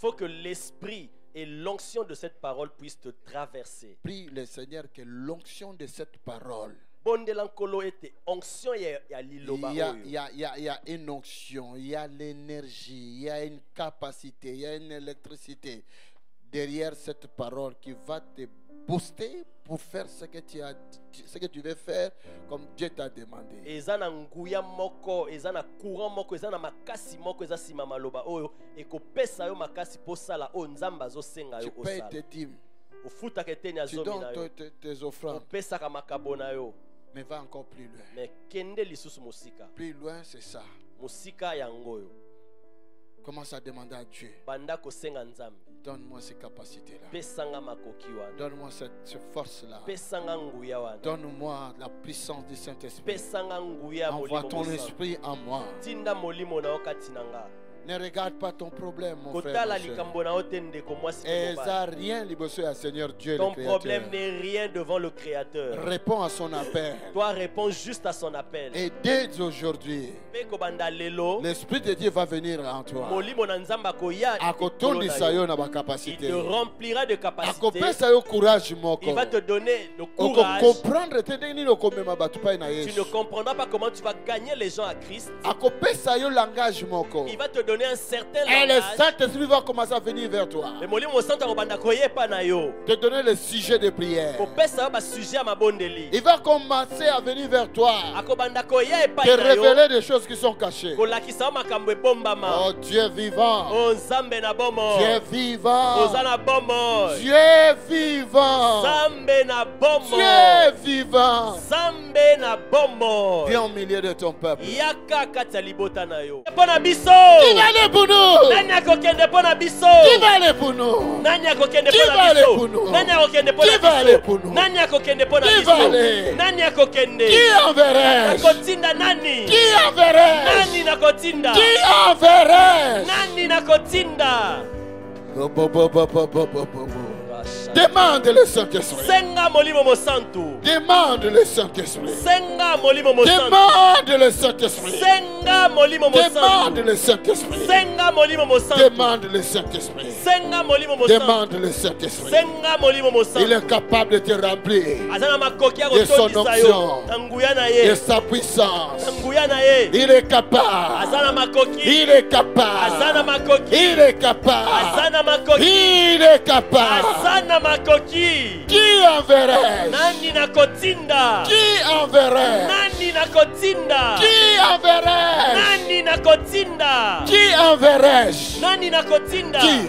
faut que l'esprit et l'onction de cette parole puissent te traverser. Prie le Seigneur que l'onction de cette parole. Il Il y a une onction, il y a l'énergie, il y a une capacité, il y a une électricité derrière cette parole qui va te booster pour faire ce que tu veux faire comme Dieu t'a demandé. Tu payes tes dîmes, tu donnes tes offrandes, mais va encore plus loin. Plus loin, c'est ça. Commence à demander à Dieu. Donne-moi ces capacités-là. Donne-moi cette force-là. Donne-moi la puissance du Saint-Esprit. Envoie ton esprit en moi. Ne regarde pas ton problème, mon frère. Et ça rien à Seigneur Dieu, ton le Créateur. problème n'est rien devant le Créateur. Réponds à son appel. Toi, réponds juste à son appel. Et dès aujourd'hui, l'Esprit de Dieu va venir en toi. Il te remplira de capacité. Il va te donner le courage. Tu ne comprendras pas comment tu vas gagner les gens à Christ. Il va te donner un certain et le langage. Saint-Esprit va commencer à venir vers toi. Te donner le sujet de prière. Il va commencer à venir vers toi. Te révéler des choses qui sont cachées. Oh Dieu vivant. Dieu vivant. Dieu vivant. Dieu vivant. Viens au milieu de ton peuple. Qui va aller pour nous? Qui va aller pour nous? Qui va aller pour nous? Qui va aller pour nous? Qui va aller? Qui enverrai-je? Qui enverrai-je? Qui enverrai-je? Demande le Saint-Esprit. Demande le Saint-Esprit. Demande le Saint-Esprit. Demande le Saint-Esprit. Demande le Saint-Esprit. Demande le Saint-Esprit. Il est capable de te remplir de son onction, de sa puissance. Il est capable. Il est capable. Il est capable. Il est capable. Qui enverrai-je? Qui enverrai-je? Qui enverrai-je? Qui enverrai-je? Qui?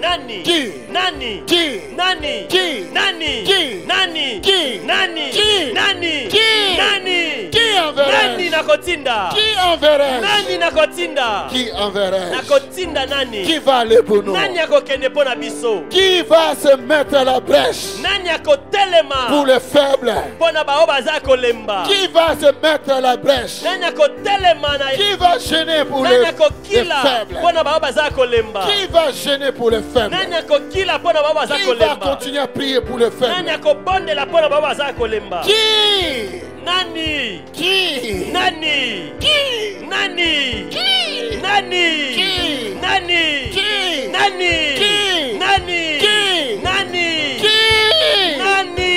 Nani? Qui? Nani? Qui? Nani? Qui? Nani? Qui? Nani? Qui? Nani? Qui? Nani? Qui? Nani? Qui enverrai-je? Nani nakotinda? Qui enverrai-je? Nani nakotinda? Qui enverrai-je? Nakotinda nani? Qui va aller pour nous? Nani akokende pona biso? Qui va se mettre à la brèche Nani akotelema? pour les faibles? Pona bao baza kolemba? Qui va se mettre à la brèche? Nani akotelema na? Qui va gêner pour Nani les akokila? faibles? Pona bao baza kolemba? Qui va gêner pour les faibles? Nani akokila pona bao baza Qui va kolemba? continuer à prier pour les faibles? Nani akobondela pona bao baza kolemba? Qui? Nani? Qui? Nani? Qui? Nani? Qui? Nani? Qui? Nani? Qui? Nani? Qui? Nani? Qui? Nani? Qui? Nani?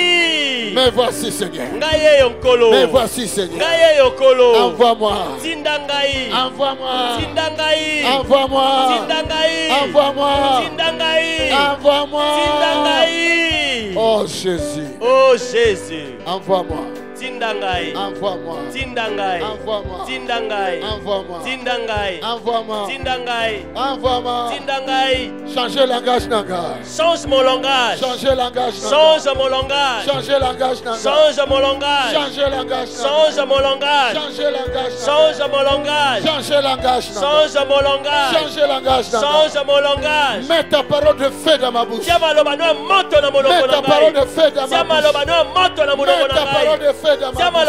Me voici, Seigneur. Ngaye yonkolo. Me voici, Seigneur. Ngaye yokolo. Envoie-moi. Tindangai. Envoie-moi. Tindangai. Envoie-moi. Tindangai. Envoie-moi. Tindangai. Envoie-moi. Tindangai. Oh Jésus. Oh Jésus. Envoie-moi. Tindangai. Envoie-moi. Tindangai. Envoie-moi. Tindangai. Envoie-moi. Tindangai. Envoie-moi. Tindangai. Envoie-moi. Tindangai. Changez langage langage. Change mon langage. Changez langage langage. Change mon langage. Changez langage langage. Change mon langage. Changez langage Change mon langage. Changez langage. Change mon langage. Changez langage. Change mon langage. Changez langage. Change mon langage. Mets ta parole de feu dans ma bouche. Tiens ma loba no monte na Mets monoko ta na parole ngai. de feu dans Tiens ma ma bouche. loba no monte na monoko Mets na ta parole ngai. de feu feu dans ma bouche.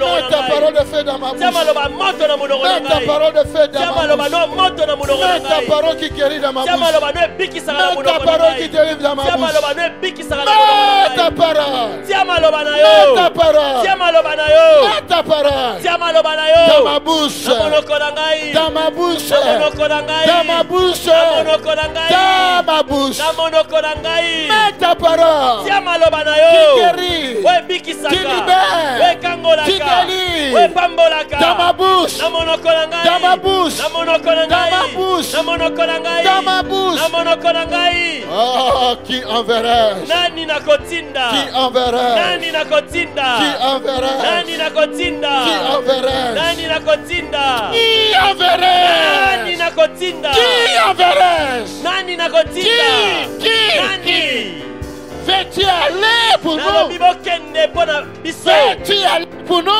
Mets ta parole de feu dans ma bouche. Mets ta parole de feu dans ma bouche. Mets ta parole qui guérit dans ma bouche. Mets ta parole qui délivre dans ma bouche. Mets ta parole. Mets ta parole. Mets ta parole. Dans ma bouche. Dans ma bouche. Dans ma bouche. Dans ma bouche. Mets ta parole. Qui guérit. Qui libère. Qui délivre. Dans ma bouche. Dans ma bouche. Dans ma bouche. Dans ma bouche. Oh, qui enverrai-je? Qui enverrai-je? Qui enverrai-je? Qui enverrai-je? Qui enverrai-je? Qui? Fais-tu aller pour nous? Fais-tu aller pour nous?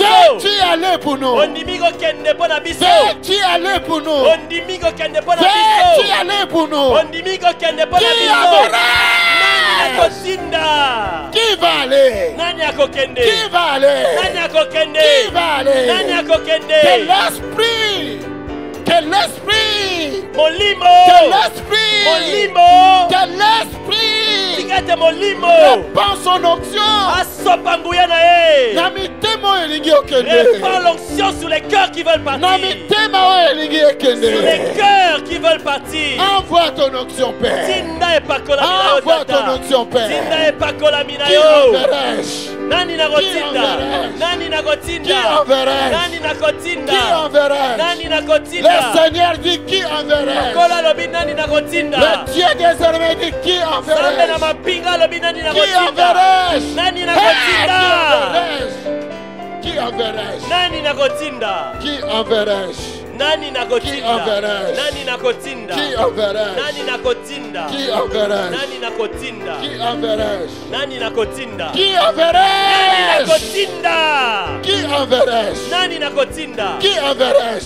Fais-tu aller pour nous? Fais-tu aller pour nous? Fais-tu aller pour nous? Qui enverrai? Qui va aller? Qui va aller? Qui va aller? Que l'esprit! Que l'esprit! Que l'esprit! Que l'esprit! Répand son onction! Répand l'onction sur les cœurs qui veulent partir. Sur les cœurs qui veulent partir. Envoie ton onction, Père. Envoie ton onction, Père. Qui enverrai-je? Nani nakotinda? Nani nakotinda? Qui enverrai-je? Nani nakotinda? Qui enverrai-je? Nani nakotinda? Le Seigneur dit qui enverrai-je? Kola lobi nani nakotinda? Le Dieu des armées dit qui enverrai-je? Sambe na mapinga lobi nani Qui nakotinda? enverrai-je? Nani nakotinda? Qui enverrai-je? Nani nakotinda? Qui enverrai-je? Nani Qui nakotinda? enverrai-je? Nani nakotinda? Qui enverrai-je? Nani nakotinda? Qui enverrai-je? Nani nakotinda? Qui enverrai-je? Nani nakotinda? Qui Nani enverrai-je? nakotinda? Qui enverrai-je? Nani nakotinda? Qui enverrai-je? Nani nakotinda? Qui enverrai-je?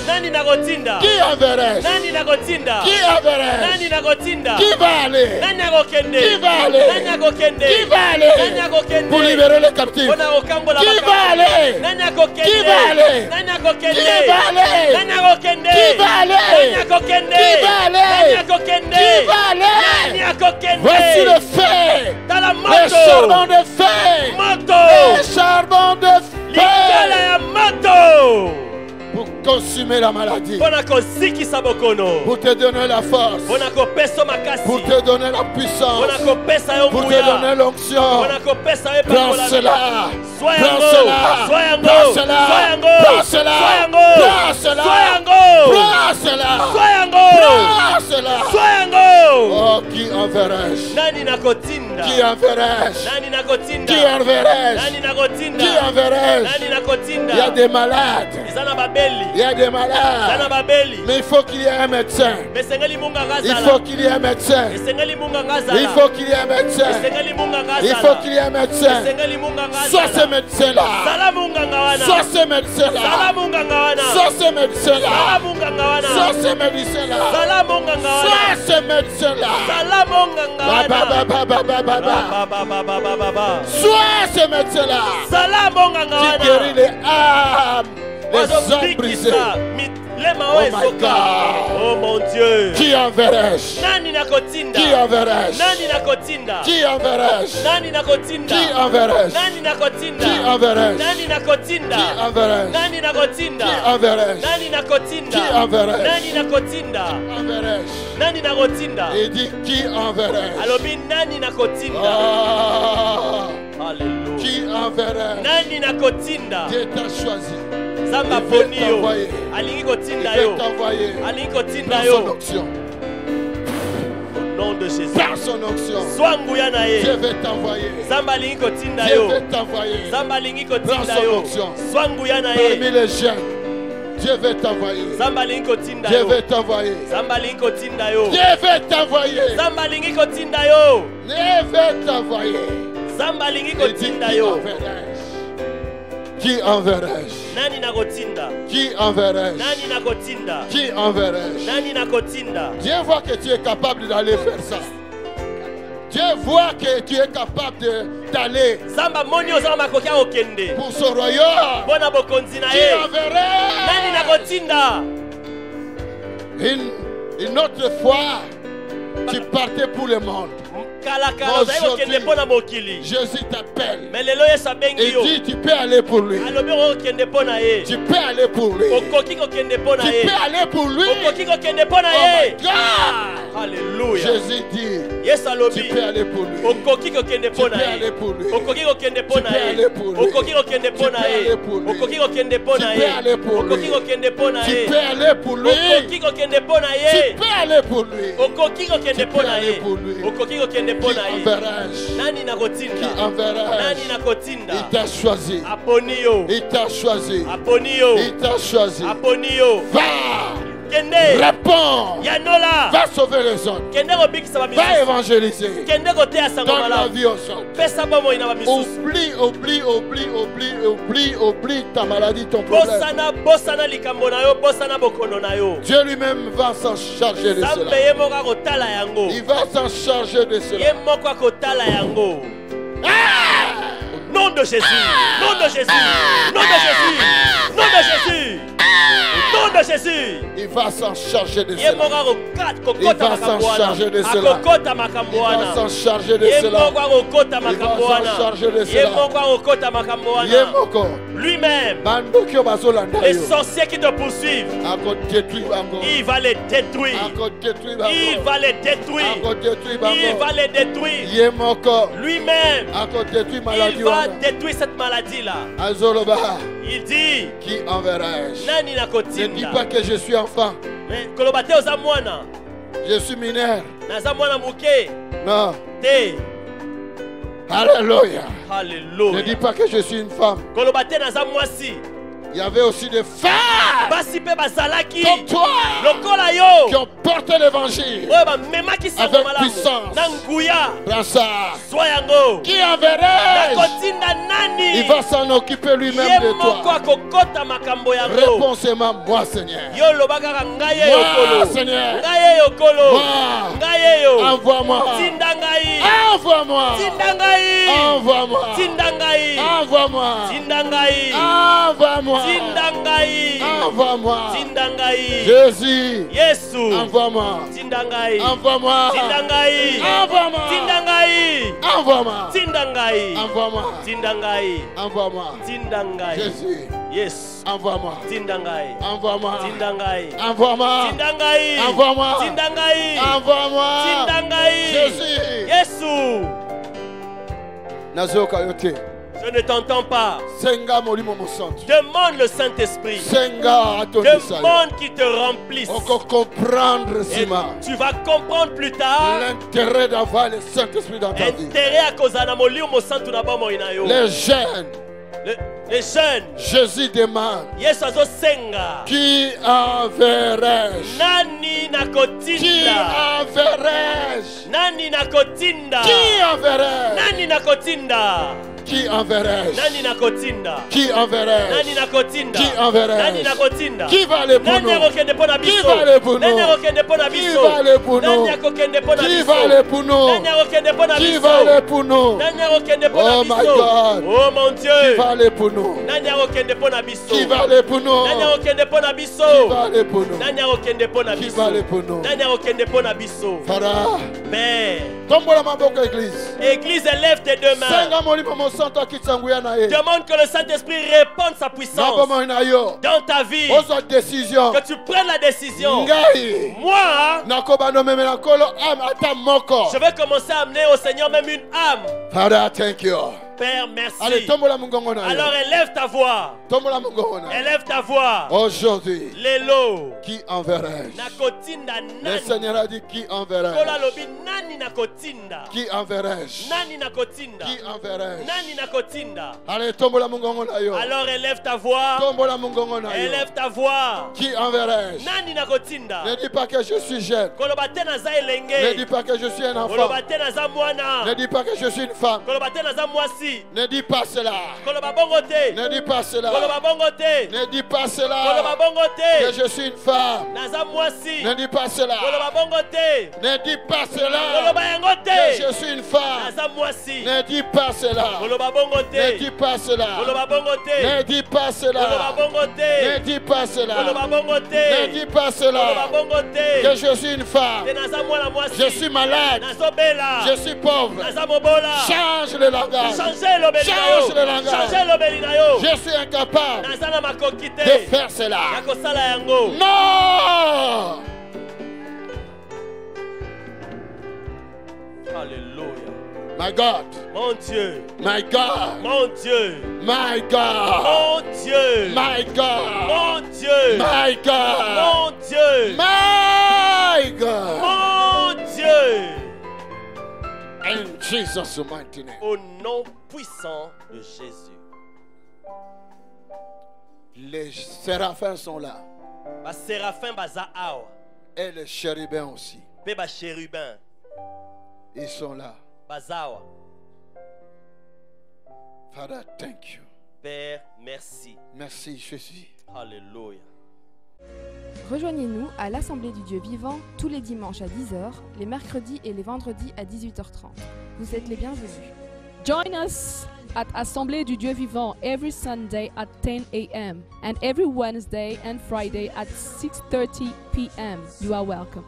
Nani nakotinda? Qui enverrai-je? Nani nakotinda? Qui va aller? Nani nakokende? Qui va aller? Nani nakokende? Qui va aller? Nani nakokende? Pour libérer les captifs. Mpona kokambola Qui bakaba. va aller? Nani nakokende? Qui va aller? Nani nakokende? Qui va aller? Nani nakokende? Qui va aller? Nani nakokende? Qui va aller? Nani nakokende? Qui va aller? Nani nakokende? Voici le feu. Dans la Le moto. charbon de feu. Moto. Le charbon de Likala feu. ya moto. Pour consumer la maladie. Mpona kozikisa bokono. Pour te donner la force. Mpona kopesa makasi. Pour te donner la puissance. Mpona kopesa yo Pour te nguya. donner l'onction. Mpona kopesa yo Prends epakolami. cela. Sois Prends yango. cela. Sois yango. Prends cela. Sois yango. Prends cela. Sois yango. Prends cela. Sois yango. Prends cela. Sois yango. Prends cela. Sois yango. Oh, qui enverrai-je? Nani nakotinda? Qui enverrai-je? Nani nakotinda? Qui enverrai-je? Nani nakotinda? Qui enverrai-je? Nani nakotinda? Il y a des malades. Izana babeli. Il y a des Izana malades. babeli. Mais il faut qu'il y ait un médecin. Besengeli munga Il ngazala. faut qu'il y ait un médecin. Besengeli munga ngazala. Il faut qu'il y ait un médecin. Besengeli munga ngazala. Il faut qu'il y ait un médecin. Besengeli munga ngazala. Sois ce médecin-là. Sala munga ngawana. Sois ce médecin-là. Sala munga ngawana. Sois ce médecin-là. Sala munga ngawana. Sois ce médecin-là. Sala munga ngawana. Sois ce médecin-là. Sala munga ngawana. Sois ce médecin-là. Sala munga Qui ngawana. guérit les âmes, les hommes brisés. Oh my God. Oh mon Dieu. Qui enverrai-je? Nani nakotinda? Qui enverrai-je? Nani nakotinda? Qui enverrai-je? Nani nakotinda? Qui enverrai-je? Nani nakotinda? Qui enverrai-je? Nani nakotinda? Qui enverrai-je? Nani nakotinda? Qui enverrai-je? Nani nakotinda? Qui enverrai-je? Nani nakotinda? Enverrai-je? Nani nakotinda? Il dit qui enverrai-je? Alobi nani nakotinda? Ah, Alléluia. qui enverrai-je? Nani nakotinda? Dieu t'a choisi. Zamba Il veut poni yo. t'envoyer. Alingi Il kotinda veut yo. t'envoyer. Alingi kotinda Prends son yo. onction. Au nom de Jésus. Prends son onction. Sois nguya na ye. Dieu veut t'envoyer. Zamba alingi kotinda Dieu yo. veut t'envoyer. Zamba alingi Prends kotinda son yo. onction. Sois nguya na Parmi ye. les jeunes, Dieu veut t'envoyer. Zamba alingi kotinda Dieu yo. veut t'envoyer. Zamba alingi kotinda yo. Dieu veut t'envoyer. Zamba alingi kotinda yo. Dieu veut t'envoyer. Zamba alingi Il dit kotinda qui yo. enverrai-je? Qui enverrai-je? Nani nakotinda? Qui enverrai-je? Nani nakotinda? Qui enverrai-je? Nani nakotinda? Dieu voit que tu es capable d'aller faire ça. Dieu voit que tu es capable d'aller pour son royaume. Qui enverrait? Une autre fois, tu partais pour le monde. Jésus t'appelle. Il dit tu peux aller pour lui. Tu peux aller pour lui. Tu peux aller pour lui. Oh my God. Alléluia. Jésus dit tu peux aller pour lui. Tu peux aller pour lui. Tu peux aller pour lui. Tu peux aller pour lui. Tu peux aller pour lui. Tu peux aller pour lui. Tu peux aller pour lui. Tu peux aller pour lui. Tu peux aller pour lui. Qui enverrai-je? Il t'a choisi. Il t'a choisi. Il t'a choisi. Va. Réponds. Va sauver les autres. Va évangéliser. Donne la vie aux autres. Oublie ta maladie, ton problème. Dieu lui-même va s'en charger de cela. Il va s'en charger de cela. Nom de Jésus. Nom de Jésus. Nom de Jésus. Nom de Jésus. Nom de Jésus. Il va s'en charger de cela. Il va s'en charger de cela. Il va s'en charger de cela. Il va s'en charger de cela. Lui-même, les sorciers qui te poursuivent, il va les détruire. Il va les détruire. Il va les détruire. Lui-même, il va détruire cette maladie-là. Il dit, qui enverrai-je? Ne dis pas que je suis enfant. Je suis mineur. Non. Alléluia. Alléluia. Ne dis pas que je suis une femme. Il y avait aussi des femmes comme toi qui ont porté l'évangile avec puissance. Brassard. Qui enverrai-je? Il va s'en occuper lui-même de toi. Réponds-moi, moi Seigneur. Moi Seigneur. Moi. Envoie-moi. Envoie-moi. Envoie-moi. Envoie-moi. Envoie-moi. Envoie-moi. Jésus. Envoie-moi. Envoie-moi. Envoie-moi. Envoie-moi. Envoie-moi. Envoie-moi. Jésus. Yes. Envoie-moi. Envoie-moi. Envoie-moi. Envoie-moi. Envoie-moi. Jésus. Yesu. Nazokayote. Je ne t'entends pas. Demande le Saint-Esprit. Demande qu'il te remplisse. Et tu vas comprendre plus tard l'intérêt d'avoir le Saint-Esprit dans ta vie. Les jeunes. Les jeunes. Jésus demande. Qui enverrai-je? Qui enverrai-je? Qui enverrai-je? Qui enverrai-je? Qui enverrai-je? Qui enverrai-je? Qui va aller pour nous? Qui va aller pour nous? Qui va aller pour nous? Qui va aller pour nous? Qui va aller pour nous? Oh my God! Oh mon Dieu! Qui va aller pour nous? Qui va aller pour nous? Qui va aller pour nous? Qui va aller pour nous? Farah. Père. Tombe la maboko église. Église, élève tes deux mains. Demande que le Saint-Esprit réponde sa puissance dans ta vie. Que tu prennes la décision. Moi, je vais commencer à amener au Seigneur même une âme. Father, thank you. Père, merci. Alors élève ta voix. Élève ta voix. Aujourd'hui, Lelo. Qui enverrai-je? Le Seigneur a dit qui enverrai-je? Qui enverrai-je? Qui enverrai-je? Alors élève ta voix. Élève ta voix. Qui enverrai-je? Ne dis pas que je suis jeune. Ne dis pas que je suis un enfant. Ne dis pas que je suis une femme. Ne dis pas cela. Ne dis pas cela. Ne dis pas cela. Que je suis une femme. Ne dis pas cela. Ne dis pas cela. Que je suis une femme. Ne dis pas cela. Ne dis pas cela. Ne dis pas cela. Ne dis pas cela. Ne dis pas cela. Que je suis une femme. Je suis malade. Je suis pauvre. Change le langage. Change le langage. Je suis incapable de faire cela. Non. Alléluia. My God. Mon Dieu. My God. Mon Dieu. My God. Mon Dieu. My God. Mon Dieu. My God. Mon Dieu. My God. Mon Dieu. In Jesus' mighty name. Au nom puissant de Jésus. Les séraphins sont là. Les séraphins sont et les chérubins aussi. Les chérubins. Ils sont là. Bazawa. Father, thank you. Père, merci. Merci, Jésus. Alléluia. Rejoignez-nous à l'Assemblée du Dieu vivant tous les dimanches à 10h, les mercredis et les vendredis à 18h30. Vous êtes les bienvenus. Join us at Assemblée du Dieu vivant every Sunday at 10 a.m. and every Wednesday and Friday at 6:30 p.m. You are welcome.